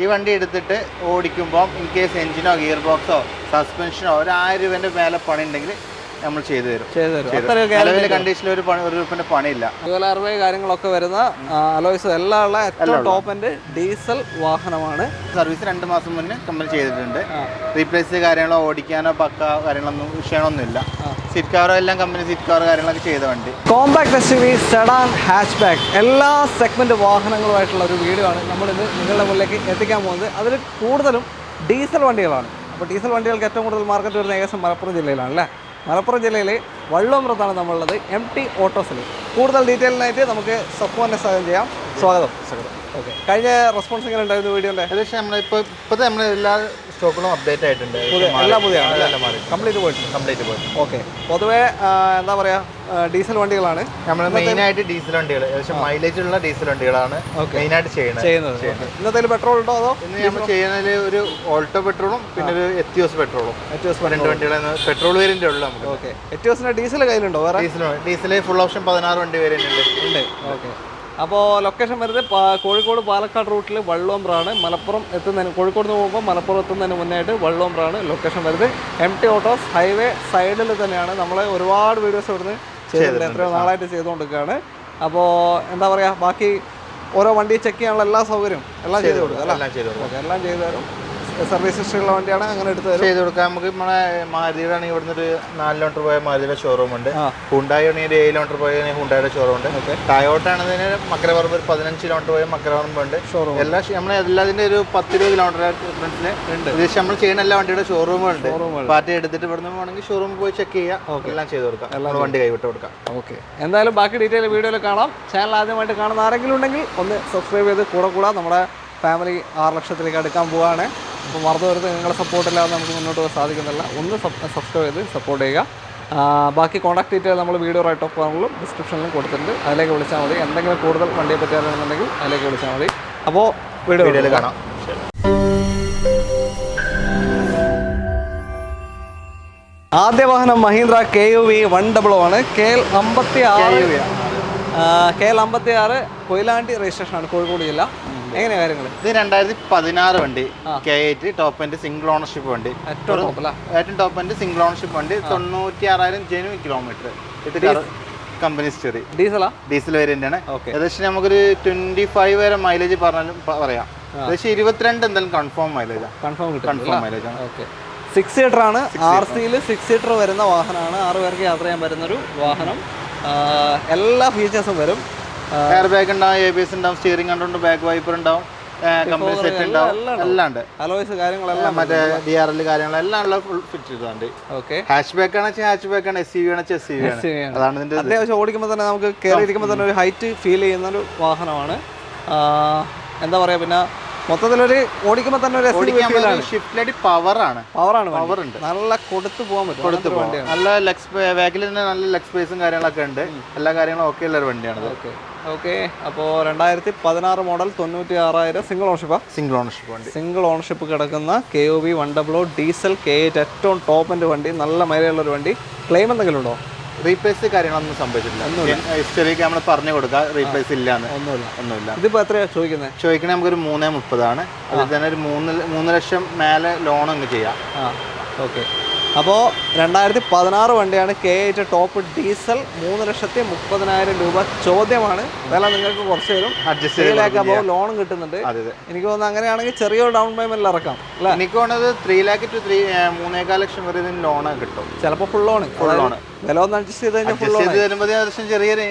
ഈ വണ്ടി എടുത്തിട്ട് ഓടിക്കുമ്പോൾ ഇൻ കേസ് എഞ്ചിനോ ഗിയർ ബോക്സോ സസ്പെൻഷനോ ഒരു 1000 രൂപേൻ്റെ മേലെ പണി ഉണ്ടെങ്കിൽ നമ്മൾ ചെയ്തു തരും. നിലവിലെ കണ്ടീഷനിൽ ഒരു രൂപയുടെ പണിയില്ല. കാര്യങ്ങളൊക്കെ വരുന്ന അലോയ്സ് എല്ലാം ഉള്ള ഏറ്റവും ടോപ്പ് എൻഡ് ഡീസൽ വാഹനമാണ്. സർവീസ് 2 മാസം മുന്നേ കമ്പനി ചെയ്തിട്ടുണ്ട്. റീപ്ലേസ് കാര്യങ്ങളോ ഓടിക്കാനോ പക്ക കാര്യങ്ങളൊന്നും വിഷയമൊന്നുമില്ല. സീറ്റ് കവറോ എല്ലാം കമ്പനി സീറ്റ് കവർ കാര്യങ്ങളൊക്കെ ചെയ്ത വണ്ടി. Compact SUV, sedan, hatch back എല്ലാ സെഗ്മെന്റ് വാഹനങ്ങളുമായിട്ടുള്ള ഒരു വീഡിയോ ആണ് നമ്മളിത് നിങ്ങളുടെ മുന്നിലേക്ക് എത്തിക്കാൻ പോകുന്നത്. അതിൽ കൂടുതലും ഡീസൽ വണ്ടികളാണ്. അപ്പോൾ ഡീസൽ വണ്ടികൾക്ക് ഏറ്റവും കൂടുതൽ മാർക്കറ്റ് വരുന്ന ഏകദേശം മലപ്പുറം ജില്ലയിലാണ് അല്ലേ. മലപ്പുറം ജില്ലയിൽ വള്ളുവമ്പ്രത്താണ് നമ്മളുള്ളത്, MT ഓട്ടോസിൽ. കൂടുതൽ ഡീറ്റെയിലിനായിട്ട് നമുക്ക് സഫ്വാനെ സ്വാഗതം ചെയ്യാം. സ്വാഗതം. ഓക്കെ, കഴിഞ്ഞ റെസ്പോൺസ് എങ്ങനെ ഉണ്ടായിരുന്നു വീഡിയോൻ്റെ? ഏകദേശം നമ്മളിപ്പോഴത്തെ നമ്മൾ എല്ലാ സ്റ്റോക്കുകളും അപ്ഡേറ്റ് ആയിട്ടുണ്ട്. എല്ലാം പുതിയതാണ്, കംപ്ലീറ്റ് പോയിട്ട്. ഓക്കെ, പൊതുവേ എന്താ പറയുക, ഡീസൽ വണ്ടികളാണ് നമ്മൾ മെയിനായിട്ട് ഡീസൽ വണ്ടികൾ, ഏകദേശം മൈലേജ് ഉള്ള ഡീസൽ വണ്ടികളാണ് മെയിനായിട്ട് ചെയ്യുന്നത്. ഇന്നത്തെ പെട്രോൾ ഉണ്ടോ അതോ? ഇന്ന് നമ്മൾ ചെയ്യുന്നതിൽ ഒരു ഓൾട്ടോ പെട്രോളും പിന്നെ ഒരു എത്തിയോസ് പെട്രോളും, 2 വണ്ടികളാണ് പെട്രോൾ വേരിയന്റ് ഉള്ളു നമുക്ക്. ഓക്കെ, എത്തിയോസിന്റെ ഡീസൽ കയ്യിലുണ്ടോ? വേറെ ഡീസൽ ഫുൾ ഓപ്ഷൻ 16 വണ്ടി വേരിയന്റ് ഉണ്ട്. ഓക്കെ, അപ്പോൾ ലൊക്കേഷൻ വരുന്നത് കോഴിക്കോട് പാലക്കാട് റൂട്ടിൽ വള്ളുവമ്പ്രാണ്. മലപ്പുറം എത്തുന്നതിന്, കോഴിക്കോട് നിന്ന് പോകുമ്പോൾ മലപ്പുറം എത്തുന്നതിന് മുന്നായിട്ട് വള്ളുവമ്പ്രാണ് ലൊക്കേഷൻ വരുന്നത്. MT ഓട്ടോസ് ഹൈവേ സൈഡിൽ തന്നെയാണ്. നമ്മൾ ഒരുപാട് വീഡിയോസ് ഇവിടുന്ന് ചെയ്തിട്ടുണ്ട്, എത്രയോ നാളായിട്ട് ചെയ്തുകൊണ്ടിരിക്കുകയാണ്. അപ്പോൾ എന്താ പറയുക, ബാക്കി ഓരോ വണ്ടി ചെക്ക് ചെയ്യാനുള്ള എല്ലാ സൗകര്യവും എല്ലാം ചെയ്ത് കൊടുക്കുക. എല്ലാം ചെയ്തു തരും. സർവീസ് ഹിസ്റ്ററിയുള്ള വണ്ടിയാണ്, അങ്ങനെ എടുത്ത് ചെയ്ത് കൊടുക്കാം. നമുക്ക് നമ്മളെ മാരുതിയുടെ ആണെങ്കിൽ ഇവിടുന്ന് ഒരു 4 കിലോമീറ്റർ പോയ മാരുതിയുടെ ഷോറൂം ഉണ്ട്. ഹുണ്ടായി ആണെങ്കിൽ 7 കിലോമീറ്റർ പോയ ഹുണ്ടായുടെ ഷോറൂം ഉണ്ട്. ടയോട്ട ആണെങ്കിൽ മക്കരപറമ്പ് 15 കിലോമീറ്റർ പോയ മക്കരപറമ്പ് ഉണ്ട്. എല്ലാ നമ്മൾ എല്ലാതിന്റെ ഒരു 10-20 കിലോമീറ്റർ ഡിഫറൻസിൽ ഏകദേശം നമ്മൾ ചെയ്യുന്ന എല്ലാ വണ്ടിയുടെ ഷോറൂമുണ്ട്. പാർട്ടി എടുത്തിട്ട് ഇവിടുന്ന് വേണമെങ്കിൽ ഷോറൂമിൽ പോയി ചെക്ക് ചെയ്യാം, എല്ലാം ചെയ്ത് കൊടുക്കാം, എല്ലാം വണ്ടി കൈവിട്ട് കൊടുക്കാം. ഓക്കെ, എന്തായാലും ബാക്കി ഡീറ്റെയിൽ വീഡിയോയിൽ കാണാം. ചാനൽ ആദ്യമായിട്ട് കാണുന്ന ആരെങ്കിലും ഉണ്ടെങ്കിൽ ഒന്ന് സബ്സ്ക്രൈബ് ചെയ്ത് കൂടെ നമ്മുടെ ഫാമിലി 6 ലക്ഷത്തിലേക്ക് അടുക്കാൻ പോവുകയാണ്. അപ്പോൾ മറന്നു വരുന്നത് നിങ്ങളുടെ സപ്പോർട്ടില്ലാതെ നമുക്ക് മുന്നോട്ട് പോകാൻ സാധിക്കുന്നില്ല. ഒന്ന് സബ്സ്ക്രൈബ് ചെയ്ത് സപ്പോർട്ട് ചെയ്യുക. ബാക്കി കോൺടാക്ട് ഡീറ്റെയിൽ നമ്മൾ വീഡിയോ റൈറ്റ് ഓഫ് ആണെങ്കിലും ഡിസ്ക്രിപ്ഷനിലും കൊടുത്തിട്ടുണ്ട്, അതിലേക്ക് വിളിച്ചാൽ മതി. എന്തെങ്കിലും കൂടുതൽ വണ്ടിയെ പറ്റി അറിയണമെന്നുണ്ടെങ്കിൽ അതിലേക്ക് വിളിച്ചാൽ മതി. അപ്പോൾ വീഡിയോയിൽ കാണാം. ആദ്യ വാഹനം മഹീന്ദ്ര KUV 100 ആണ്. KL 56 കൊയിലാണ്ടി രജിസ്ട്രേഷനാണ്, കോഴിക്കോട് ജില്ല. എങ്ങനെയാ കാര്യങ്ങൾ? ഇത് 2016 വണ്ടി, K8 top end single ownership വണ്ടി. ഏറ്റവും ടോപ്പ് എൻഡ് സിംഗിൾ ഓണർഷിപ്പ് വണ്ടി. 96,000 ജെനുവിൻ കിലോമീറ്റർ. ഇത് കമ്പനി ഹിസ്റ്ററി. ഡീസൽ വേരിയന്റ് ആണ്. ഏകദേശം നമുക്കൊരു 25 വരെ മൈലേജ് പറഞ്ഞാലും പറയാം. ഏകദേശം 22 എന്തായാലും കൺഫേം മൈലേജ്. കൺഫേം മൈലേജ് ആണ്. 6 സീറ്റർ ആണ്. RCയിൽ 6 സീറ്റർ വരുന്ന വാഹനമാണ്. 6 പേർക്ക് യാത്ര ചെയ്യാൻ പറ്റുന്നൊരു വാഹനം. എല്ലാ ഫീച്ചേഴ്സും വരും. എയർ ബാഗ് ഉണ്ടാവും, ABS ഉണ്ടാവും, സ്റ്റിയറിംഗ് കൺട്രോൾ, ബാക്ക് വൈപ്പർ ഉണ്ടാവും, കമ്പനി സെറ്റ് ഉണ്ടാവും, എല്ലാം ഉണ്ട്. അലോയ്സ് കാര്യങ്ങളെല്ലാം, മറ്റേ DRL കാര്യങ്ങളെല്ലാം ഉള്ള ഫുൾ ഫിറ്റ് ചെയ്തതാണ്. ഓക്കെ, ഹാച്ച് ബാക്ക് ആണ്, ഹാച്ച് ബാക്ക് ആണ്. SUV ആണ്, SUV ആണ്. അതാണ് ഇതിന്റെ അത്യാവശ്യം ഓടിക്കുമ്പോൾ തന്നെ നമുക്ക് കയറിയിരിക്കുമ്പോൾ തന്നെ ഒരു ഹൈറ്റ് ഫീൽ ചെയ്യുന്ന ഒരു വാഹനമാണ്. എന്താ പറയാ, പിന്നെ മൊത്തത്തിലൊരു ഓടിക്കുമ്പോൾ തന്നെ ഒരു ഷിഫ്റ്റ് പവറാണ്, പവർ ഉണ്ട്, നല്ല കൊടുത്തു പോകാൻ പറ്റും. നല്ല ലെഗ് ബാക്കിൽ തന്നെ നല്ല ലെഗ് സ്പേസും കാര്യങ്ങളൊക്കെ ഉണ്ട്. എല്ലാ കാര്യങ്ങളും ഓക്കെ ഉള്ള ഒരു വണ്ടിയാണ്. ഓക്കെ, അപ്പോൾ 2016 മോഡൽ 96,000 സിംഗിൾ ഓണർഷിപ്പ് കിടക്കുന്ന KUV 100 ഡീസൽ K8 ഏറ്റവും ടോപ്പ് എൻഡ് വണ്ടി, നല്ല മൈലേജുള്ളൊരു വണ്ടി. ക്ലെയിം എന്തെങ്കിലും ഉണ്ടോ? റീപ്ലേസ് കാര്യങ്ങളൊന്നും സംഭവിച്ചിട്ടില്ല. ഹിസ്റ്ററിക്ക് നമ്മൾ പറഞ്ഞു കൊടുക്കുക, റീപ്ലേസ് ഇല്ലാന്ന്. ഒന്നുമില്ല. ഇതിപ്പോൾ എത്രയാണ് ചോദിക്കണേ? നമുക്കൊരു 330 അതിൽ തന്നെ ഒരു 3 ലക്ഷം മേലെ ലോൺ അങ്ങ് ചെയ്യാം. ഓക്കെ, അപ്പോൾ 2016 വണ്ടിയാണ്, K8 ടോപ്പ് ഡീസൽ. 3,30,000 രൂപ ചോദ്യമാണ്. വില നിങ്ങൾക്ക് കുറച്ച് തരും, അഡ്ജസ്റ്റ് ലോണും കിട്ടുന്നുണ്ട്. എനിക്ക് തോന്നുന്നു അങ്ങനെയാണെങ്കിൽ ചെറിയൊരു ഡൗൺ പേയ്മെന്റിൽ ഇറക്കാം അല്ലേ? എനിക്ക് തോന്നുന്നത് 3 lakh to 3.25 ലക്ഷം വരെ ഇതിന് ലോൺ കിട്ടും. ചിലപ്പോൾ ഫുൾ ലോൺ വില ഒന്ന് അഡ്ജസ്റ്റ് ചെയ്ത് കഴിഞ്ഞാൽ വരുമ്പോൾ ചെറിയൊരു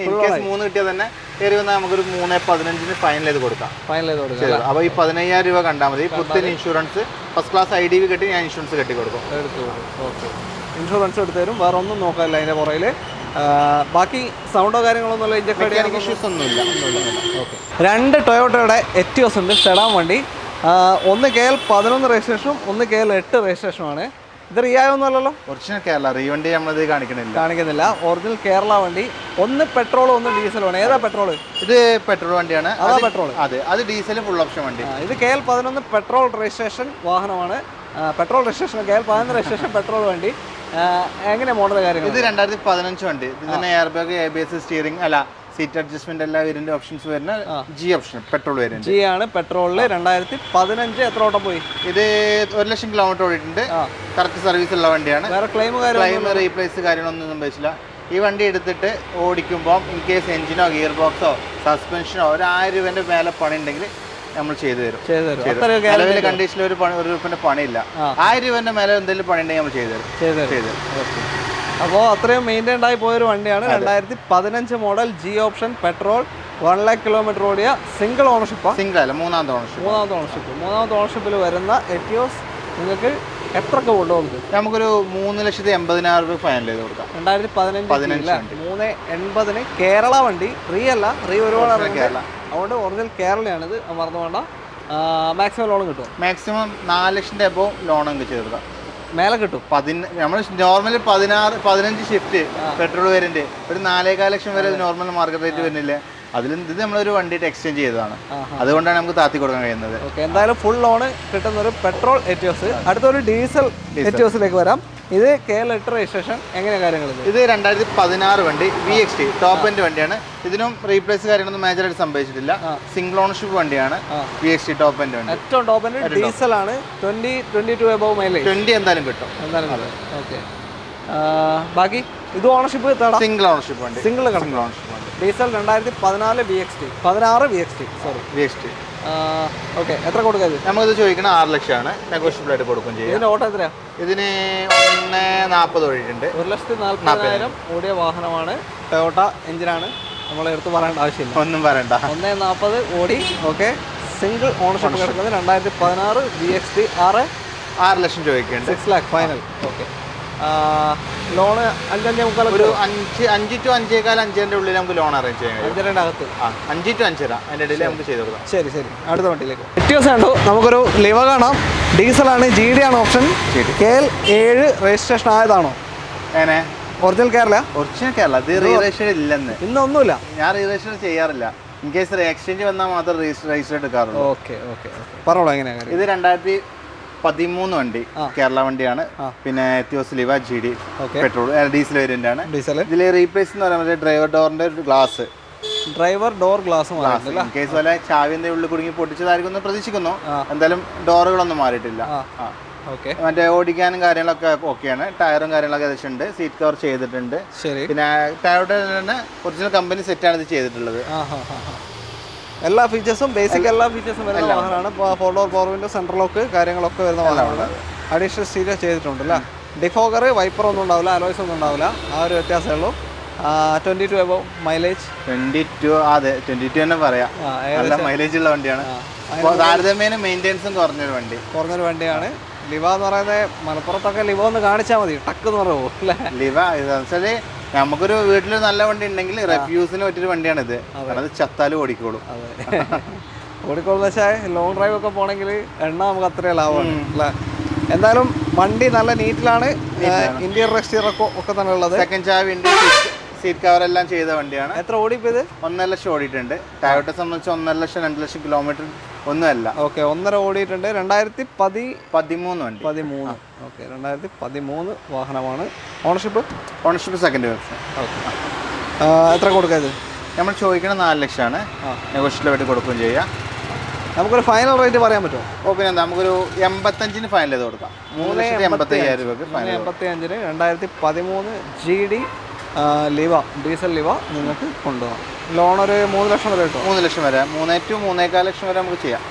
3 കിട്ടിയാൽ തന്നെ കയറി വന്നാൽ നമുക്കൊരു 3.15 ഫൈനൽ ചെയ്ത് കൊടുക്കാം. അപ്പോൾ ഈ 15,000 രൂപ കണ്ടാൽ മതി. പുത്തൻ ഇൻഷുറൻസ്, ഫസ്റ്റ് ക്ലാസ് IDV കെട്ടി ഞാൻ ഇൻഷുറൻസ് കെട്ടി കൊടുക്കും. ഓക്കെ, ഇൻഷുറൻസ് എടുത്ത് തരും, വേറെ ഒന്നും നോക്കാനില്ല അതിൻ്റെ പുറയിൽ. ബാക്കി സൗണ്ടോ കാര്യങ്ങളൊന്നുമില്ല, ഇഞ്ചക്ഷൻ ഇഷ്യൂസ് ഒന്നുമില്ല. ഓക്കെ, 2 ടൊയോട്ടയുടെ എറ്റിയോസ് ഉണ്ട്, സെഡാൻ വണ്ടി. ഒന്ന് KL 11 രജിസ്ട്രേഷനും ഒന്ന് KL 8 രജിസ്ട്രേഷനുമാണ്. ഇത് റിയായൊന്നുമല്ലല്ലോ, ഒറിജിനൽ കേരള. ഈ വണ്ടി നമ്മളിത് കാണിക്കുന്നില്ല, ഒറിജിനൽ കേരള വണ്ടി. ഒന്ന് പെട്രോൾ ഒന്ന് ഡീസലാണ്. ഏതാ പെട്രോൾ? ഇത് പെട്രോൾ വണ്ടിയാണ്. അതാ പെട്രോൾ? അതെ, അത് ഡീസൽ ഫുൾ ഓപ്ഷൻ വണ്ടി. ഇത് KL 11 പെട്രോൾ രജിസ്ട്രേഷൻ വാഹനമാണ്. Petrol registration, KL 11 registration petrol വണ്ടി. എങ്ങനെ മോഡൽ കാര്യങ്ങൾ? ഇത് 2015 വണ്ടി. ഇതിന് എയർ ബാഗ്, ABS, സ്റ്റിയറിംഗ് അല്ല സീറ്റ് അഡ്ജസ്റ്റ്മെന്റ് എല്ലാ വേരിയന്റ് ഓപ്ഷൻസ് വരുന്ന G option petrol variant. G ആണ് പെട്രോളിൽ 2015. എത്ര ഓട്ടം പോയി? ഇത് 1,00,000 കിലോമീറ്റർ ഓടിയിട്ടുണ്ട്. കറക്റ്റ് സർവീസ് ഉള്ള വണ്ടിയാണ്. വേറെ ക്ലെയിം റീപ്ലേസ് കാര്യങ്ങളൊന്നും സംഭവിച്ചില്ല. ഈ വണ്ടി എടുത്തിട്ട് ഓടിക്കുമ്പോൾ ഇൻ കേസ് എഞ്ചിനോ ഗിയർ ബോക്സോ സസ്പെൻഷനോ ഒരു 1000 രൂപേന്റെ മേലെ പണി ഉണ്ടെങ്കിൽ നമ്മൾ ചെയ്തു തരും. നിലവിലെ കണ്ടീഷനിൽ ഒരു രൂപന്റെ പണിയില്ല. 1000 രൂപേന്റെ മേലെ എന്തെങ്കിലും പണി ഉണ്ടെങ്കിൽ നമ്മൾ ചെയ്തു തരും. അപ്പോൾ അത്രയും മെയിൻറ്റൈൻഡ് ആയി പോയൊരു വണ്ടിയാണ്. 2015 model G option petrol 1 lakh kilometre ഓടിയ സിംഗിൾ ഓണർഷിപ്പാണ്. സിംഗിൾ അല്ല, മൂന്നാമത്തെ ഓണർഷിപ്പിൽ വരുന്ന എറ്റിയോസ് നിങ്ങൾക്ക് എത്രയൊക്കെ കൊണ്ടുപോകുന്നത്? നമുക്കൊരു 3,80,000 രൂപ ഫൈനൽ ചെയ്ത് കൊടുക്കാം. 2015 380 കേരള വണ്ടി. അല്ല ഒരുപാട് കേരള, അതുകൊണ്ട് ഒറിജിനൽ കേരളയാണിത്, മറന്നു വേണ്ട. മാക്സിമം ലോൺ കിട്ടും. മാക്സിമം 4 ലക്ഷത്തിന്റെ എബോ ലോൺ നമുക്ക് ചെയ്ത് കൊടുക്കാം. മേലെ കിട്ടും. നമ്മൾ നോർമലി 15 ഷിഫ്റ്റ് പെട്രോൾ വേരിയന്റ് ഒരു 4.25 ലക്ഷം വരെ നോർമൽ മാർക്കറ്റ് റേറ്റ് വരുന്നില്ലേ. അതിൽ ഇത് നമ്മളൊരു വണ്ടിയിട്ട് എക്സ്ചേഞ്ച് ചെയ്തതാണ്. അതുകൊണ്ടാണ് നമുക്ക് താത്തി കൊടുക്കാൻ കഴിയുന്നത്. എന്തായാലും ഫുൾ ലോണ് കിട്ടുന്ന ഒരു പെട്രോൾ എറ്റിയോസ്. അടുത്തൊരു ഡീസൽ എറ്റിയോസിലേക്ക് വരാം. ഇത് KL8 രജിസ്ട്രേഷൻ. എങ്ങനെയാണ് കാര്യങ്ങൾ? ഇത് 2016 വണ്ടി VXT ടോപ്പ് എൻഡ് വണ്ടിയാണ്. ഇതിനും റീപ്ലേസ് കാര്യങ്ങളൊന്നും മേജറായിട്ട് സംഭവിച്ചിട്ടില്ല. സിംഗിൾ ഓണർഷിപ്പ് വണ്ടിയാണ്. VXT ടോപ്പ് എൻഡ് വണ്ടി. ഏറ്റവും ടോപ്പ് എൻഡ് ഡീസൽ ആണ്. 20-22 എബോവ് മൈലേജ് 20 എന്തായാലും കിട്ടും. ഓക്കെ. ബാക്കി ഇത് ഓണർഷിപ്പ് സിംഗിൾ ഓണർഷിപ്പ് വണ്ടി. സിംഗിൾ ഓണർഷിപ്പ് വണ്ടി. Diesel 2014 VXT. സോറി. ഓക്കെ. എത്ര കൊടുക്കുക? നമുക്കിത് ചോദിക്കണം 6 ലക്ഷമാണ്. നെഗോഷ്യബിൾ ആയിട്ട് കൊടുക്കും ചെയ്യും. ഇതിന് ഓട്ടം എത്രയാ? ഇതിന് 1,40,000 ഓടിയിട്ടുണ്ട്. 1,40,000 ഓടിയ വാഹനമാണ്. ടൊയോട്ട എഞ്ചിനാണ്. നമ്മൾ എടുത്ത് പറയേണ്ട ആവശ്യമില്ല, ഒന്നും പറയണ്ട. 1,40 ഓടി. ഓക്കെ. സിംഗിൾ ഓണർഷിപ്പ് കിടക്കുന്നത് 2016 VXT. 6 ലക്ഷം ചോദിക്കുന്നുണ്ട്. 6 lakh ഫൈനൽ. ഓക്കെ. ലോണ് 5-5.25 ഒരു 5 to 5.25 5-ന്റെ ഉള്ളിൽ നമുക്ക് ലോൺ അറേഞ്ച് ചെയ്യാം. 5.5 അകത്ത് 5 to 5.5 അതിന്റെ ഇടയിൽ നമുക്ക് ചെയ്ത് കൊടുക്കാം. ശരി. അടുത്ത വണ്ടിയിലേക്ക് എറ്റിയോസ് കണ്ടു. നമുക്കൊരു ലിവ കാണാം. ഡീസലാണ്. GD ആണ് ഓപ്ഷൻ. KL7 രജിസ്ട്രേഷൻ ആയതാണോ? എങ്ങനെ? ഒറിജിനൽ കേരള? ഒറിജിനൽ കേരള. ഇത് രജിസ്ട്രേഷൻ ഇല്ലെന്ന്. ഇന്നൊന്നുമില്ല. ഞാൻ രജിസ്ട്രേഷൻ ചെയ്യാറില്ല. ഇൻ കേസ് എക്സ്ചേഞ്ച് വന്നാൽ മാത്രം രജിസ്റ്റർ എടുക്കാറുള്ളൂ. ഓക്കെ. പറഞ്ഞോളൂ എങ്ങനെയാണ്? ഇത് 2013 വണ്ടി, കേരള വണ്ടിയാണ്. പിന്നെ Etios Liva GD petrol diesel variant ആണ്. ഇതിൽ റീപ്ലേസ് എന്ന് പറയുന്നത് ഡ്രൈവർ ഡോറിന്റെ glass, driver door glass case പോലെ ചാവിന്റെ ഉള്ളിൽ കുടുങ്ങി പൊട്ടിച്ചതായിരിക്കും എന്ന് പ്രതീക്ഷിക്കുന്നു. എന്തായാലും ഡോറുകളൊന്നും മാറിയിട്ടില്ല. മറ്റേ ഓടിക്കാനും കാര്യങ്ങളൊക്കെ ഓക്കെയാണ്. ടയറും കാര്യങ്ങളൊക്കെ ഏകദേശം ഉണ്ട്. സീറ്റ് കവർ ചെയ്തിട്ടുണ്ട്. പിന്നെ ടയറുടെ തന്നെ ഒറിജിനൽ കമ്പനി സെറ്റാണ് ഇത് ചെയ്തിട്ടുള്ളത്. എല്ലാ ഫീച്ചേഴ്സും ബേസിക് എല്ലാ ഫീച്ചേഴ്സും വരുന്ന വാഹനമാണ്. 4 door power window, central lock കാര്യങ്ങളൊക്കെ വരുന്ന വാഹനമാണ്. അഡീഷണൽ സ്റ്റീരിയോ ചെയ്തിട്ടുണ്ട് അല്ലേ. ഡിഫോഗർ, വൈപ്പർ ഒന്നും ഉണ്ടാവില്ല, അലോയ്സ് ഒന്നും ഉണ്ടാവില്ല. ആ ഒരു വ്യത്യാസമേ ഉള്ളൂ. 22 എബോവ് മൈലേജ്. 22 അതെ 22 തന്നെ പറയാം. നല്ല മൈലേജ് ഉള്ള വണ്ടിയാണ്. താരതമ്യേന മെയിൻ്റെനൻസും കുറഞ്ഞൊരു വണ്ടിയാണ്. ലിവ എന്ന് പറയുന്നത് മലപ്പുറത്തൊക്കെ ലിവ ഒന്ന് കാണിച്ചാൽ മതി, ടക്ക് എന്ന് പറയുമോ അല്ലേ. ലിവ വെച്ചാല് നമുക്കൊരു വീട്ടിൽ നല്ല വണ്ടി ഉണ്ടെങ്കിൽ റെഫ്യൂസിന് പറ്റിയൊരു വണ്ടിയാണ് ഇത്. അത് ചത്താലും ഓടിക്കോളും. ഓടിക്കോളും വെച്ചാൽ ലോങ് ഡ്രൈവ് ഒക്കെ പോകണമെങ്കിൽ എണ്ണ നമുക്ക് അത്രയും ലാഭമാണ് അല്ലേ. എന്തായാലും വണ്ടി നല്ല നീറ്റിലാണ്. ഇന്റീരിയർ എക്സ്റ്റീരിയർ ഒക്കെ തന്നെ ഉള്ളത്. സെക്കൻഡ് ചാവി ഉണ്ട്. സീറ്റ് കവർ എല്ലാം ചെയ്ത വണ്ടിയാണ്. എത്ര ഓടിപ്പോയത്? 1.5 ലക്ഷം ഓടിയിട്ടുണ്ട്. ടയോട്ടയെ സംബന്ധിച്ച് 1.5 ലക്ഷം 2 ലക്ഷം കിലോമീറ്റർ ഒന്നുമല്ല. ഓക്കെ. 1.5 ഓടിയിട്ടുണ്ട്. 2013 വണ്ടി. 13. ഓക്കെ. 2013 വാഹനമാണ്. Ownership second version. ഓക്കെ. എത്ര കൊടുക്കുക? നമ്മൾ ചോദിക്കണം 4 ലക്ഷമാണ്. നെഗോഷ്യബിൾ ആയിട്ട് കൊടുക്കുകയും ചെയ്യാം. നമുക്കൊരു ഫൈനൽ റേറ്റ് പറയാൻ പറ്റുമോ? പിന്നെ നമുക്കൊരു 85-ന് ഫൈനൽ ചെയ്ത് കൊടുക്കാം. 3,85,000 രൂപയ്ക്ക്. 85-ന് 2013 GD ലിവ, ഡീസൽ ലിവ നിങ്ങൾക്ക് കൊണ്ടുപോകാം. ലോൺ ഒരു 3 ലക്ഷം വരെ കിട്ടും. 3 ലക്ഷം വരെ, 3 to 3.25 ലക്ഷം വരെ നമുക്ക് ചെയ്യാം.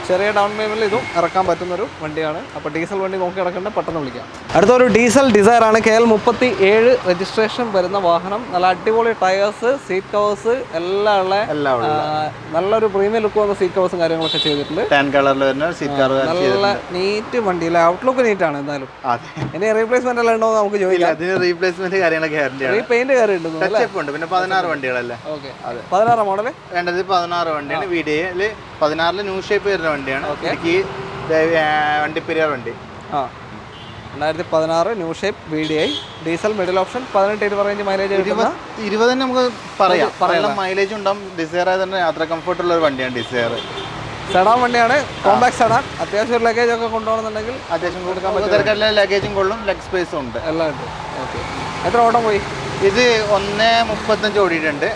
ചെറിയ ഡൗൺ പേയ്മെൻറ്റിൽ ഇതും ഇറക്കാൻ പറ്റുന്നൊരു വണ്ടിയാണ്. അപ്പോൾ ഡീസൽ വണ്ടി നോക്കി കിടക്കേണ്ട പെട്ടെന്ന് വിളിക്കാം. അടുത്തൊരു ഡീസൽ ഡിസയറാണ്. KL37 രജിസ്ട്രേഷൻ വരുന്ന വാഹനം. നല്ല അടിപൊളി ടയേഴ്സ്, സീറ്റ് കവേഴ്സ് എല്ലാം ഉള്ള നല്ലൊരു പ്രീമിയം ലുക്ക് വന്ന സീറ്റ് കവേഴ്സും കാര്യങ്ങളൊക്കെ ചെയ്തിട്ടുണ്ട്. ടാൻ കളറിൽ വരുന്ന സീറ്റ് കവർ, നല്ല നീറ്റ് വണ്ടി. ഔട്ട്ലുക്ക് നീറ്റാണ്. എന്തായാലും ഇനി റീപ്ലേസ്മെന്റ് എല്ലാം ഉണ്ടോ നമുക്ക് ചോദിക്കാം. അതിന് റീപ്ലേസ്മെന്റ് കാര്യങ്ങളൊക്കെ റീപെയിന്റ് കാര്യമുണ്ട്. പിന്നെ 16 വണ്ടികളല്ലേ. ഓക്കെ. 16 മോഡല് 2016 വണ്ടിയാണ്. VDA 16 ന്യൂ ഷേപ്പ് വരുന്ന വണ്ടിയാണ്. വണ്ടിപ്പെരിയാർ വണ്ടി. 2016 new shape VDI diesel middle option. 18-20 range mileage 20 തന്നെ നമുക്ക് പറയാം. മൈലേജ് ഉണ്ടാവും. ഡിസയർ തന്നെ യാത്ര കംഫർട്ട് ഉള്ള ഒരു വണ്ടിയാണ് ഡിസയർ. സെഡാൻ വണ്ടിയാണ്. Compact sedan. അത്യാവശ്യം ഒരു ലഗേജ് ഒക്കെ കൊണ്ടുപോകണമെന്നുണ്ടെങ്കിൽ അത്യാവശ്യം കൊടുക്കാൻ പറ്റും. ലഗേജും കൊള്ളും, ലെഗ് സ്പേസും ഉണ്ട്, എല്ലാം ഉണ്ട്. ഓക്കെ. എത്ര ഓട്ടം പോയി? ഇത് 1.35 ഓടിയിട്ടുണ്ട്.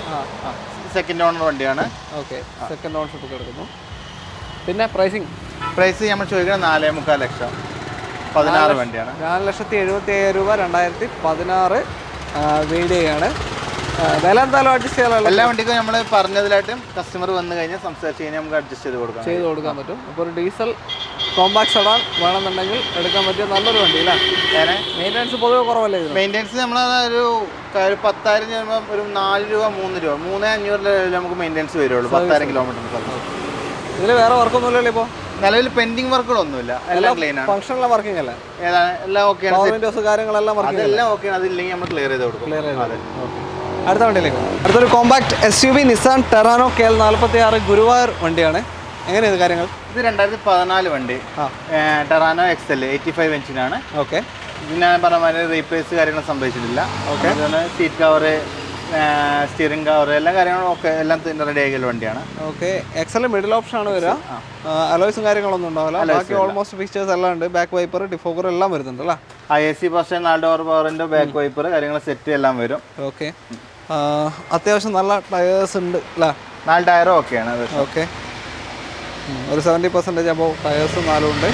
സെക്കൻഡ് ഓണർ വണ്ടിയാണ്. ഓക്കെ, സെക്കൻഡ് ഓണർഷിപ്പ് കിടക്കുന്നു. പിന്നെ പ്രൈസ് നമ്മൾ ചോദിക്കുന്നത് 4.25 ലക്ഷം. 16 വണ്ടിയാണ്. 4,75,000 രൂപ. 2016 വീഡിയോയാണ്. വില എന്തായാലും അഡ്ജസ്റ്റ് ചെയ്യാനുള്ള എല്ലാ വണ്ടിക്കും നമ്മൾ പറഞ്ഞതിലായിട്ടും കസ്റ്റമർ വന്നു കഴിഞ്ഞാൽ സംസാരിച്ച് കഴിഞ്ഞാൽ നമുക്ക് അഡ്ജസ്റ്റ് ചെയ്ത് കൊടുക്കാൻ പറ്റും. അപ്പോൾ ഒരു ഡീസൽ കോമ്പാക്ട് സെഡാൻ വേണമെന്നുണ്ടെങ്കിൽ എടുക്കാൻ പറ്റിയ നല്ലൊരു വണ്ടി അല്ലേ? മെയിൻ്റെനൻസ് പൊതുവെ കുറവല്ലേ? മെയിൻ്റെനൻസ് നമ്മൾ ഒരു 10,000 ചെയ്യുമ്പോൾ ഒരു 4 രൂപ 3 രൂപ 3,500 നമുക്ക് മെയിൻ്റെനൻസ് വരുള്ളൂ 10,000 കിലോമീറ്റർ. ഇതിൽ വേറെ വർക്കൊന്നുമില്ലല്ലോ ഇപ്പോൾ? നിലവിൽ പെൻഡിങ് വർക്കുകളൊന്നുമില്ല, എല്ലാം ക്ലീൻ ആണ്. ഫംഗ്ഷനുള്ള വർക്കിംഗ് അല്ലേ? എല്ലാം ഓക്കെയാണ്, കാര്യങ്ങളെല്ലാം അതെല്ലാം ഓക്കെയാണ്. അതില്ലെങ്കിൽ നമ്മൾ ക്ലിയർ ചെയ്ത് കൊടുക്കും. അടുത്ത വണ്ടിയിലേക്ക് അടുത്തൊരു compact SUV Nissan Terrano KL 46 Guruvayur വണ്ടിയാണ്. എങ്ങനെയാണ് കാര്യങ്ങൾ? ഇത് 2014 വണ്ടി, ടെറാനോ XL 85 ഇഞ്ചിനാണ്. ഓക്കെ, ഇതിന് പറഞ്ഞ മാതിരി റീപ്ലേസ് കാര്യങ്ങൾ സംഭവിച്ചിട്ടില്ല. Okay, seat cover, steering cover, എല്ലാ കാര്യങ്ങളും ഒക്കെ എല്ലാം റെഡി ആക്കിയ വണ്ടിയാണ്. ഓക്കെ, XL മിഡിൽ ഓപ്ഷൻ ആണ് വരിക. അലോയ്സും കാര്യങ്ങളൊന്നും ഉണ്ടാവില്ല. ബാക്കി ഓൾമോസ്റ്റ് ഫീച്ചേഴ്സ് എല്ലാം ഉണ്ട്. ബാക്ക് വൈപ്പർ, ഡിഫോഗർ എല്ലാം വരുന്നുണ്ട് അല്ലേ? AC പക്ഷേ 4 ഡോർ പവറിൻ്റെ ബാക്ക് വൈപ്പർ കാര്യങ്ങൾ സെറ്റ് എല്ലാം വരും. ഓക്കെ, അത്യാവശ്യം നല്ല ടയേഴ്സ് ഉണ്ട് അല്ലേ? 4 ടയറും ഓക്കെയാണ്. ഓക്കെ, ഒരു 70% അപ്പോൾ ടയേഴ്സ് 4 ഉണ്ട്.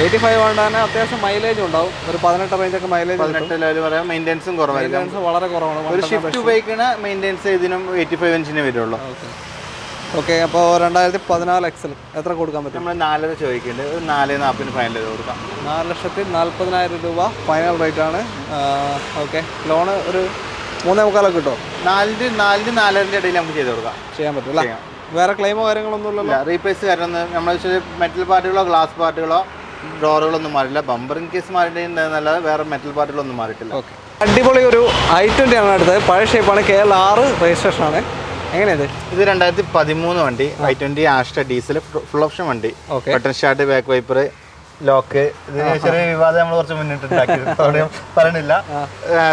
85 കൊണ്ടാണ് അത്യാവശ്യം മൈലേജ് ഉണ്ടാവും. ഒരു 18 റേഞ്ചൊക്കെ മൈലേജ്. 18 പറയാം. മെയിൻ്റെനൻസും കുറവായിരിക്കും, വളരെ കുറവാണ്. ഒരു ഷിഫ്റ്റ് ഉപയോഗിക്കുന്ന മെയിൻ്റെനൻസ് ഇതിനും 85 ഇഞ്ചിന് വരുള്ളൂ. ഓക്കെ, അപ്പോൾ 2014 XL എത്ര കൊടുക്കാൻ പറ്റും? നമ്മൾ 4 ചോദിക്കുന്നുണ്ട്. ഒരു 4,40 ഫൈനൽ ചെയ്ത് കൊടുക്കാം. 4,40,000 രൂപ ഫൈനൽ റേറ്റ് ആണ്. ഓക്കെ, ലോണ് ഒരു 3.25 കിട്ടുമോ? 4-4.5 ഇടയിൽ നമുക്ക് ചെയ്ത് കൊടുക്കാം. ചെയ്യാൻ പറ്റും അല്ലേ? വേറെ ക്ലെയിമോ കാര്യങ്ങളൊന്നും ഇല്ലല്ലോ? റീപ്ലേസ് കാര്യമൊന്നും നമ്മൾ മെറ്റൽ പാർട്ടുകളോ ഗ്ലാസ് പാർട്ടുകളോ ഡോറുകളൊന്നും മാറില്ല. ബമ്പർ ഇൻ കേസ് മാറിയിട്ടുണ്ടെന്നല്ലാതെ വേറെ മെറ്റൽ പാർട്ടുകളൊന്നും മാറിയിട്ടില്ല. ഓക്കെ, അടിപൊളി ഒരു i20 ആണ് അടുത്തത്. പഴയ ഷേപ്പാണ്, KL 6 രജിസ്ട്രേഷൻ ആണ്. എങ്ങനെയത്? ഇത് 2013 വണ്ടി, i20 Asta diesel full option വണ്ടി. Button start, back wiper, lock. ഇതിന് ചെറിയ വിവാദം നമ്മൾ കുറച്ച് മുന്നിട്ടുണ്ടാക്കി പറയണില്ല.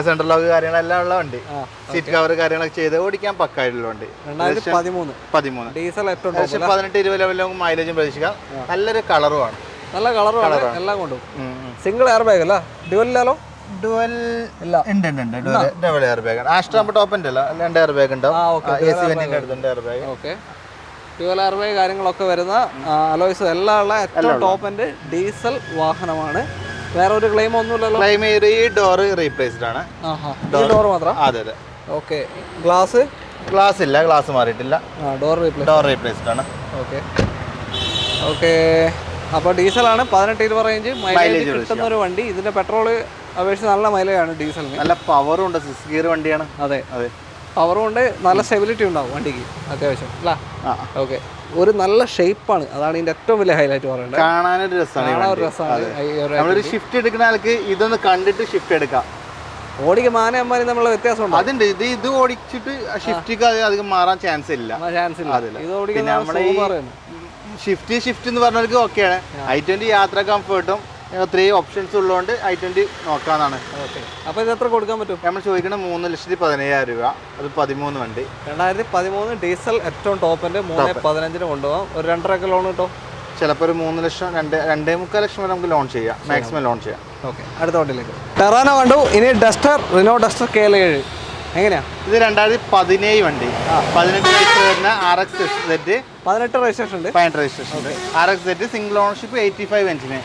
സെൻട്രൽ ലോക്ക് കാര്യങ്ങളെല്ലാം ഉള്ള വണ്ടി. സീറ്റ് കവർ കാര്യങ്ങളൊക്കെ ചെയ്ത് ഓടിക്കാൻ പക്കായിട്ടുള്ള വണ്ടി. 2013 ഡീസൽ 18-20 ലെവലിൽ നമുക്ക് മൈലേജും പ്രതീക്ഷിക്കാം. നല്ലൊരു കളറുമാണ്. നല്ല കളറുമാണ് എല്ലാം കൊണ്ടും. സിംഗിൾ എയർ ബാഗ് അല്ല? ഡ്യുവൽ ഇല്ലല്ലോ? Dual double air bag. Astra top ഉണ്ടല്ലോ, 2 എയർ ബാഗ് ഉണ്ടാവും. AC വെന്റിന്റെ അടുത്തുണ്ട് air bag. Okay, dual air bag കാര്യങ്ങളൊക്കെ വരുന്ന അലോയ്സ് എല്ലാം ഉള്ള ഏറ്റവും ടോപ്പ് എൻഡ് ഡീസൽ വാഹനമാണ്. വേറെ ഒരു ക്ലെയിം ഒന്നുമില്ലല്ലോ? ക്ലെയിം ഈ ഡോർ റീപ്ലേസ്ഡ് ആണ്. ഡോർ മാത്രം? അതെ അതെ. ഓക്കെ, ഗ്ലാസ് ഇല്ല, ഗ്ലാസ് മാറിയിട്ടില്ല. ഡോർ റീപ്ലേസ്ഡ് ആണ്. ഓക്കെ ഓക്കെ, അപ്പോൾ ഡീസലാണ്. 18-20 റേഞ്ച് മൈലേജ് കിട്ടുന്ന ഒരു വണ്ടി. ഇതിന്റെ പെട്രോൾ അപേക്ഷിച്ച് നല്ല മൈലേജാണ് ഡീസലിന്. നല്ല പവറും ഉണ്ട്, 6 ഗിയർ വണ്ടിയാണ്. അതെ, പവറും ഉണ്ട്, നല്ല സ്റ്റെബിലിറ്റി ഉണ്ടാവും വണ്ടിക്ക് അത്യാവശ്യം അല്ല? ഓക്കെ, ഒരു നല്ല ഷേപ്പാണ്, അതാണ് ഇതിന്റെ ഏറ്റവും വലിയ ഹൈലൈറ്റ് പറയുന്നത്. കാണാനൊരു രസമാണ്. ഷിഫ്റ്റ് എടുക്കുന്ന ആൾക്ക് ഇതൊന്ന് കണ്ടിട്ട് ഷിഫ്റ്റ് എടുക്കാം. ഓടിക്ക് മാനന്മാരും തമ്മിലുള്ള വ്യത്യാസം അതുണ്ട്. ഇത് ഓടിച്ചിട്ട് ഷിഫ്റ്റിക്ക് അധികം മാറാൻ ചാൻസ് ഇല്ല. പിന്നെ നമ്മളെ ഷിഫ്റ്റ് എന്ന് പറഞ്ഞവർക്ക് ഓക്കെയാണ്. i20 യാത്ര കംഫർട്ടും 3 ഓപ്ഷൻസ് ഉള്ളതുകൊണ്ട് i20 നോക്കാന്നാണ്. അപ്പോൾ ഇത് എത്ര കൊടുക്കാൻ പറ്റും? നമ്മൾ ചോദിക്കുന്നത് 3,17,000 രൂപ. അത് 13 വണ്ടി, 2013 ഡീസൽ ഏറ്റവും ടോപ്പിന്റെ 3.15 കൊണ്ടുപോകാം. ഒരു 2.5 ലോൺ കിട്ടും. ചിലപ്പോൾ ഒരു 3 ലക്ഷം 2.25 ലക്ഷം വരെ നമുക്ക് ലോൺ ചെയ്യാം, മാക്സിമം ലോൺ ചെയ്യാം. ഓക്കെ, അടുത്ത വണ്ടിയിലേക്ക്. ടെറാനോ കണ്ടു. ഇനി റിനോ ഡസ്റ്റർ KL 7 എങ്ങനെയാ? ഇത് 2017 വണ്ടി, 18 വയസ്സ് വരുന്ന RX Z. 18 രജിസ്ട്രേഷൻ ഉണ്ട്, 18 രജിസ്ട്രേഷൻ ഉണ്ട്. RX Z single ownership, 85 ഇഞ്ചിന്.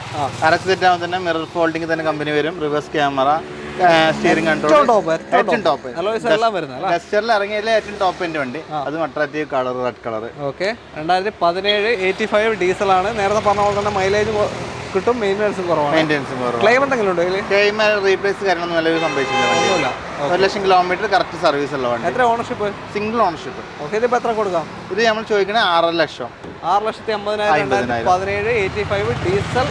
RX Z ആവുമ്പോൾ തന്നെ മിറർ ഫോൾഡിംഗ് തന്നെ കമ്പനി വരും, റിവേഴ്സ് ക്യാമറ, സ്റ്റിയറിംഗ് കൺട്രോൾ, ഏറ്റവും ടോപ്പ്. ഡസ്റ്ററിൽ ഇറങ്ങിയതിലെ ഏറ്റവും ടോപ്പ് എൻ്റെ വണ്ടി. അത് attractive colour, red colour. Okay, 2017 85 ഡീസലാണ്. നേരത്തെ പറഞ്ഞ പോലെ തന്നെ മൈലേജ് കിട്ടും, മെയിൻ്റെനൻസും കുറവാണ്. ക്ലെയിം എന്തെങ്കിലും ഉണ്ടോ? ക്ലെയിം റീപ്ലേസ് കാര്യങ്ങളൊന്നും നിലവിൽ സംഭവിച്ചില്ല. 1 ലക്ഷം കിലോമീറ്റർ കറക്റ്റ് സർവീസ് ഉള്ള വണ്ടി. എത്ര ഓണർഷിപ്പ്? Single ownership. ഓക്കെ, ഇതിപ്പോൾ എത്ര കൊടുക്കാം? ഇത് നമ്മൾ ചോദിക്കുന്നത് 6 ലക്ഷം. 6,50,000. 2017 85 ഡീസൽ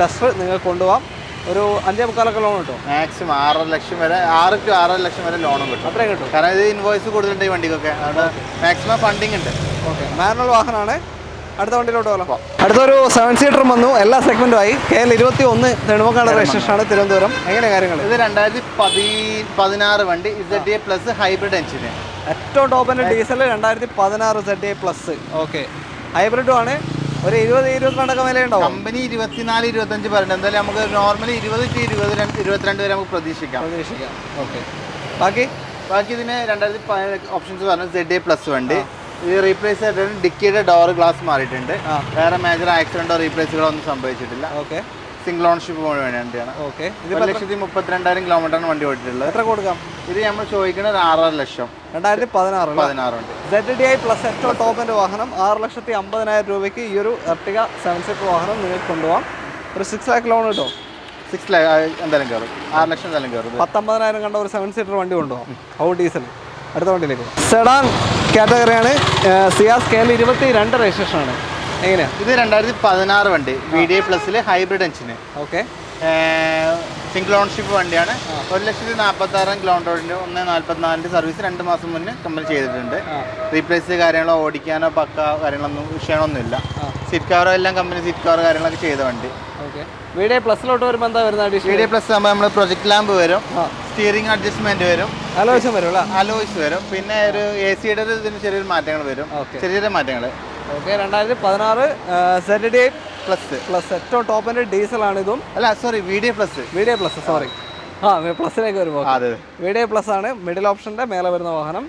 ഡസ്റ്റർ നിങ്ങൾക്ക് കൊണ്ടുപോകാം. ഒരു 5.25 ലോൺ കിട്ടും. മാക്സിമം 6 ലക്ഷം വരെ, 6 to 6.5 ലക്ഷം വരെ ലോണും കിട്ടും. അത്രയും കിട്ടും, കാരണം ഇത് ഇൻവോയ്സ് കൂടുതലുണ്ട് ഈ വണ്ടിക്കൊക്കെ. മാക്സിമം ഫണ്ടിങ് ഉണ്ട്. ഓക്കെ, മാനുവൽ വാഹനമാണ്. അടുത്ത വണ്ടിയിലോട്ട് പോകാം. അടുത്തൊരു 7 സീറ്റർ വന്നു. എല്ലാ സെഗ്മെന്റുമായി. KL 21 നെടുമങ്ങാട് രജിസ്ട്രേഷനാണ്, തിരുവനന്തപുരം. എങ്ങനെ കാര്യങ്ങൾ? ഇത് 2016 വണ്ടി, ZA പ്ലസ് ഹൈബ്രിഡ് എഞ്ചിന്. ഏറ്റവും ടോപ്പിന്റെ ഡീസൽ 2016 ZA പ്ലസ്. ഓക്കെ, ഹൈബ്രിഡും ആണ്. ഒരു 20-22 വില ഉണ്ടാവും. കമ്പനി 24-25 പറയുന്നത്. എന്തായാലും നമുക്ക് നോർമലി 20 to 22 വരെ നമുക്ക് പ്രതീക്ഷിക്കാം. ഓക്കെ, ബാക്കി ബാക്കി ഇതിന് 2017 ഓപ്ഷൻസ് പറഞ്ഞത് ZA+ വണ്ടി. ഇത് റീപ്ലേസ് ആയിട്ട് ഡിക്കിയുടെ ഡോർ ഗ്ലാസ് മാറിയിട്ടുണ്ട്. വേറെ മേജർ ആക്സിഡന്റോ റീപ്ലേസുകളോ ഒന്നും സംഭവിച്ചിട്ടില്ല. സിംഗിൾ ഓൺഷിപ്പ് വണ്ടിയാണ്. 1,32,000 കിലോമീറ്ററാണ് വണ്ടി ഓടിയിട്ടുള്ളത്. എത്ര കൊടുക്കാം? ഇത് നമ്മൾ ചോദിക്കുന്നത് 6.5 ലക്ഷം. 2016 ഉണ്ട്. ZDI പ്ലസ് ഏറ്റവും ടോപ്പിന്റെ വാഹനം 6,50,000 രൂപയ്ക്ക് ഈ ഒരു Ertiga 7 സീറ്റർ വാഹനം നിങ്ങൾക്ക് കൊണ്ടുപോകാം. ഒരു 6 lakh ലോൺ കിട്ടും. 6 lakh എന്തായാലും കയറും. 6 ലക്ഷം എന്തായാലും കയറും. 19,000 കണ്ട ഒരു 7 സീറ്റർ വണ്ടി കൊണ്ടുപോകാം. How diesel. അടുത്ത വണ്ടിയിലേക്ക് സെഡാൻ കാറ്റഗറിയാണ്. സിയാസ് KL22 രജിസ്ട്രേഷൻ ആണ്. എങ്ങനെയാണ് ഇത്? 2016 വണ്ടി, VDI+ ഹൈബ്രിഡ് എഞ്ചിന്. ഓക്കെ. സിംഗിൾ ഓൺഷിപ്പ് വണ്ടിയാണ്. 1,46,000 കിലോമീറ്ററിൻ്റെ 1,44 സർവീസ് 2 മാസം മുന്നേ കമ്പനി ചെയ്തിട്ടുണ്ട്. റീപ്ലേസ് കാര്യങ്ങളോ ഓടിക്കാനോ പക്ക കാര്യങ്ങളൊന്നും വിഷയമൊന്നുമില്ല. സീറ്റ് കവറോ എല്ലാം കമ്പനി സീറ്റ് കവർ കാര്യങ്ങളൊക്കെ ചെയ്ത വണ്ടി. ഓക്കെ. VDI+ വരുമ്പോൾ എന്താ വരുന്നത്? VDI+ ആകുമ്പോൾ നമ്മൾ പ്രൊജക്ട് ലാമ്പ് വരും, സ്റ്റിയറിംഗ് അഡ്ജസ്റ്റ്മെന്റ് വരും, അലോയ്സും വരും. അലോയ്സ് വരും, പിന്നെ ഒരു AC-യുടെ ഇതിന് ചെറിയൊരു മാറ്റങ്ങൾ വരും. ചെറിയ ചെറിയ മാറ്റങ്ങൾ. ഓക്കെ. 2016 ZDI+ ഏറ്റവും ടോപ്പിന്റെ ഡീസലാണ് ഇതും. അല്ല സോറി, VDI+. സോറി, പ്ലസിലേക്ക് വരുമ്പോൾ VDI+ ആണ് മിഡിൽ ഓപ്ഷന്റെ മേലെ വരുന്ന വാഹനം.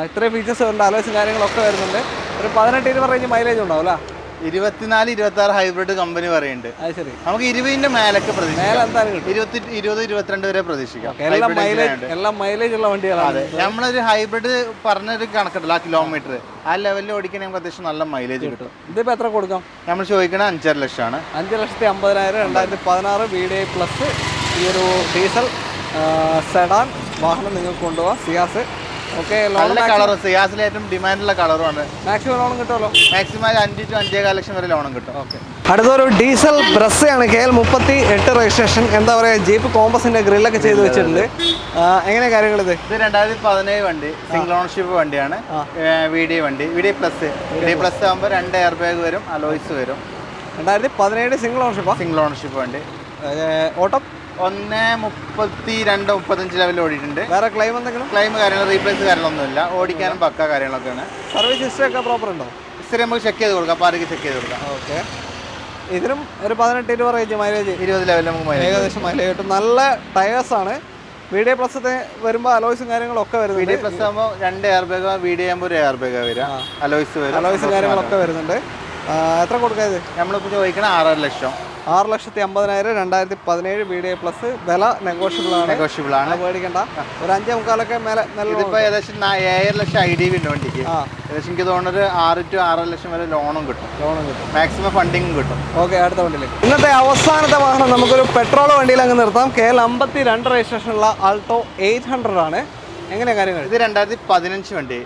ഇത്രയും ഫീച്ചേഴ്സ് ഉണ്ട്, അലോയ്സും കാര്യങ്ങളൊക്കെ വരുന്നുണ്ട്. ഒരു 18-20 റേഞ്ച് മൈലേജ് ഉണ്ടാവും അല്ലേ? 24-26 ഹൈബ്രിഡ് കമ്പനി പറയുന്നുണ്ട്. അത് ശരി. നമുക്ക് 20ന്റെ മേലൊക്കെ പ്രതീക്ഷിക്കാം. 20-22 വരെ പ്രതീക്ഷിക്കാം. എല്ലാം മൈലേജ് ഉള്ള വണ്ടികളാണ്. നമ്മളൊരു ഹൈബ്രിഡ് പറഞ്ഞൊരു കണക്കുണ്ടല്ലോ, ആ കിലോമീറ്റർ ആ ലെവലിൽ ഓടിക്കാൻ നമുക്ക് അത്യാവശ്യം നല്ല മൈലേജ് കിട്ടും. ഇതിപ്പോ എത്ര കൊടുക്കാം? നമ്മൾ ചോദിക്കണത് 5.5 ലക്ഷമാണ്. 5,50,000 2016 VDI+ ഈ ഒരു ഡീസൽ സെഡാൻ വാഹനം നിങ്ങൾക്ക് കൊണ്ടുപോകാം. സിയാസ്. ഓക്കെ. നല്ല കളറും സിയാസിലെ ഏറ്റവും ഡിമാൻഡുള്ള കളറുമാണ്. മാക്സിമം ലോണും കിട്ടുമല്ലോ? മാക്സിമം 5 to 5.5 ലക്ഷം വരെ ലോണും കിട്ടും. ഓക്കെ. അടുത്തൊരു ഡീസൽ ബ്രസ്സയാണ്. KL38 registration. എന്താ പറയുക, ജീപ്പ് കോമ്പസിന്റെ ഗ്രില്ലൊക്കെ ചെയ്ത് വെച്ചിട്ടുണ്ട്. എങ്ങനെ കാര്യങ്ങൾ? ഇത് 2017 വണ്ടി, സിംഗിൾ ഓണർഷിപ്പ് വണ്ടിയാണ്. VDI വണ്ടി, VDI+ ആകുമ്പോൾ 2 എയർ ബാഗ് വരും, അലോയ്സ് വരും. 2017 സിംഗിൾ ഓണർഷിപ്പ് വണ്ടി. ഓട്ടം 1:32-35 ലെവലിൽ ഓടിയിട്ടുണ്ട്. വേറെ ക്ലെയിം എന്തെങ്കിലും? ക്ലെയിം കാര്യങ്ങൾ റീപ്ലേസ് കാര്യങ്ങളൊന്നുമില്ല. ഓടിക്കാനും പക്ക കാര്യങ്ങളൊക്കെയാണ്. സർവീസ് ഹിസ്റ്ററി ഒക്കെ പ്രോപ്പർ ഉണ്ടോ? ഹിസ്റ്ററി നമുക്ക് ചെക്ക് ചെയ്ത് കൊടുക്കാം, പാർക്ക് ചെക്ക് ചെയ്ത് കൊടുക്കാം. ഓക്കെ. ഇതിനും ഒരു 18-20 റേഞ്ച് മൈലേജ്, 20 ലെവലിൽ നമുക്ക് ഏകദേശം മൈലേജ് കിട്ടും. നല്ല ടയേഴ്സാണ്. VDI+ വരുമ്പോൾ അലോയ്സും കാര്യങ്ങളൊക്കെ വരുന്നുണ്ട്. VDI+ ആകുമ്പോൾ 2 എയർ ബാഗ്, VDI ആകുമ്പോൾ 1 എയർ ബാഗ് വരിക, അലോയ്സും കാര്യങ്ങളൊക്കെ വരുന്നുണ്ട്. എത്ര കൊടുക്കുക ഇത്? നമ്മളിപ്പോൾ ചോദിക്കണം 6.5 ലക്ഷം. 6,50,000 2017 VDI+. വില നെഗോഷ്യബിൾ ആണ്. പേടിക്കണ്ട. ഒരു 5.25 മേലെ നല്ല. ഇതിപ്പോൾ ഏകദേശം 7 ലക്ഷം IDV ഉണ്ട് വണ്ടിക്ക്. ഏകദേശം എനിക്ക് തോന്നുന്നത് 6 to 6.5 ലക്ഷം വരെ ലോണും കിട്ടും. മാക്സിമം ഫണ്ടിങ്ങും കിട്ടും. ഓക്കെ. അടുത്ത വണ്ടിയിലേക്ക്. ഇന്നത്തെ അവസാനത്തെ വാഹനം നമുക്കൊരു പെട്രോൾ വണ്ടിയിൽ അങ്ങ് നിർത്താം. KL52 രജിസ്ട്രേഷനുള്ള ആൾട്ടോ 800 ആണ്. എങ്ങനെയാണ് കാര്യങ്ങൾ? ഇത് 2015 വണ്ടി,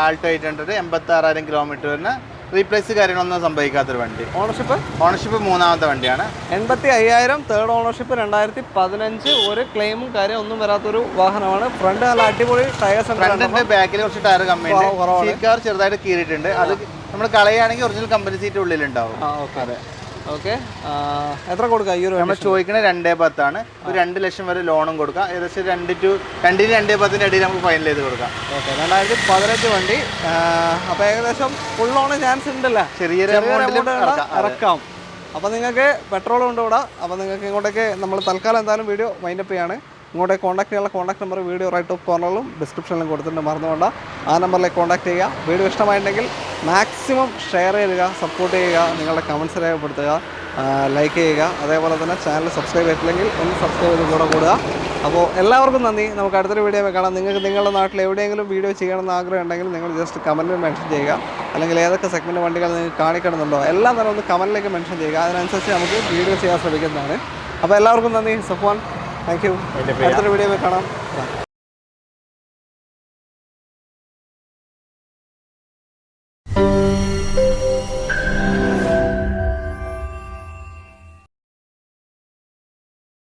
ആൾട്ടോ 800, 86,000 കിലോമീറ്റർ വരുന്ന റീപ്ലേസ് കാര്യങ്ങളൊന്നും സംഭവിക്കാത്തൊരു വണ്ടി. ഓണർഷിപ്പ് 3ാമത്തെ വണ്ടിയാണ്. 85,000 തേർഡ് ഓണർഷിപ്പ് 2015. ഒരു ക്ലെയിമും കാര്യം ഒന്നും വരാത്തൊരു വാഹനമാണ്. ഫ്രണ്ട് നല്ല അടിപൊളി ടയേഴ്സ്. ഫ്രണ്ടിന്റെ ബാക്കിൽ കുറച്ച് ടയർ കമ്മിയുണ്ട്. സീറ്റ് കവർ ചെറുതായിട്ട് കീറിയിട്ടുണ്ട്. അത് നമ്മൾ കളയുകയാണെങ്കിൽ ഒറിജിനൽ കമ്പനി സീറ്റ് ഉള്ളിലുണ്ടാവും. അതെ. ഓക്കെ. എത്ര കൊടുക്കാം ഈ ഒരു? നമ്മൾ ചോദിക്കുന്നത് 2.10 ആണ്. ഒരു 2 ലക്ഷം വരെ ലോണും കൊടുക്കാം. ഏകദേശം 2-2.10 ഇടയിൽ നമുക്ക് ഫൈനൽ ചെയ്ത് കൊടുക്കാം. ഓക്കെ. 2018 വണ്ടി. അപ്പോൾ ഏകദേശം ഫുൾ ലോണ് ചാൻസ് ഉണ്ടല്ലോ. ചെറിയൊരു ഇറക്കാം. അപ്പോൾ നിങ്ങൾക്ക് പെട്രോൾ കൊണ്ടുവിടാം. അപ്പോൾ നിങ്ങൾക്ക് ഇങ്ങോട്ടേക്ക് നമ്മൾ തൽക്കാലം എന്തായാലും വീഡിയോ വൈൻഡപ്പ് ചെയ്യാണ്. ഇങ്ങോട്ട് കോൺടാക്ട് ചെയ്യാനുള്ള contact number video right top കോർണറിലും ഡിസ്ക്രിപ്ഷനിലും കൊടുത്തിട്ടുണ്ട്, മറന്നുകൊണ്ട. ആ നമ്പറിലേക്ക് കോൺടാക്ട് ചെയ്യുക. വീഡിയോ ഇഷ്ടമായിട്ടുണ്ടെങ്കിൽ മാക്സിമം ഷെയർ ചെയ്യുക, സപ്പോർട്ട് ചെയ്യുക, നിങ്ങളുടെ കമൻറ്റ്സ് രേഖപ്പെടുത്തുക, ലൈക്ക് ചെയ്യുക. അതേപോലെ തന്നെ ചാനൽ സബ്സ്ക്രൈബ് ചെയ്തിട്ടില്ലെങ്കിൽ ഒന്ന് സബ്സ്ക്രൈബ് ചെയ്ത് കൂടെ കൂടുക. അപ്പോൾ എല്ലാവർക്കും നന്ദി. നമുക്ക് അടുത്തൊരു വീഡിയോ കാണാം. നിങ്ങൾക്ക് നിങ്ങളുടെ നാട്ടിൽ എവിടെയെങ്കിലും വീഡിയോ ചെയ്യണമെന്ന് ആഗ്രഹം ഉണ്ടെങ്കിൽ നിങ്ങൾ ജസ്റ്റ് കമൻറ്റിൽ മെൻഷൻ ചെയ്യുക. അല്ലെങ്കിൽ ഏതൊക്കെ സെഗ്മെൻറ്റ് വണ്ടികൾ നിങ്ങൾക്ക് കാണിക്കണമെന്നുണ്ടോ എല്ലാം തന്നെ ഒന്ന് കമൻറ്റിലേക്ക് മെൻഷൻ ചെയ്യുക. അതിനനുസരിച്ച് നമുക്ക് വീഡിയോ ചെയ്യാൻ ശ്രമിക്കുന്നതാണ്. അപ്പോൾ എല്ലാവർക്കും നന്ദി. Safwan, thank you. അടുത്തൊരു വീഡിയോ കാണാം.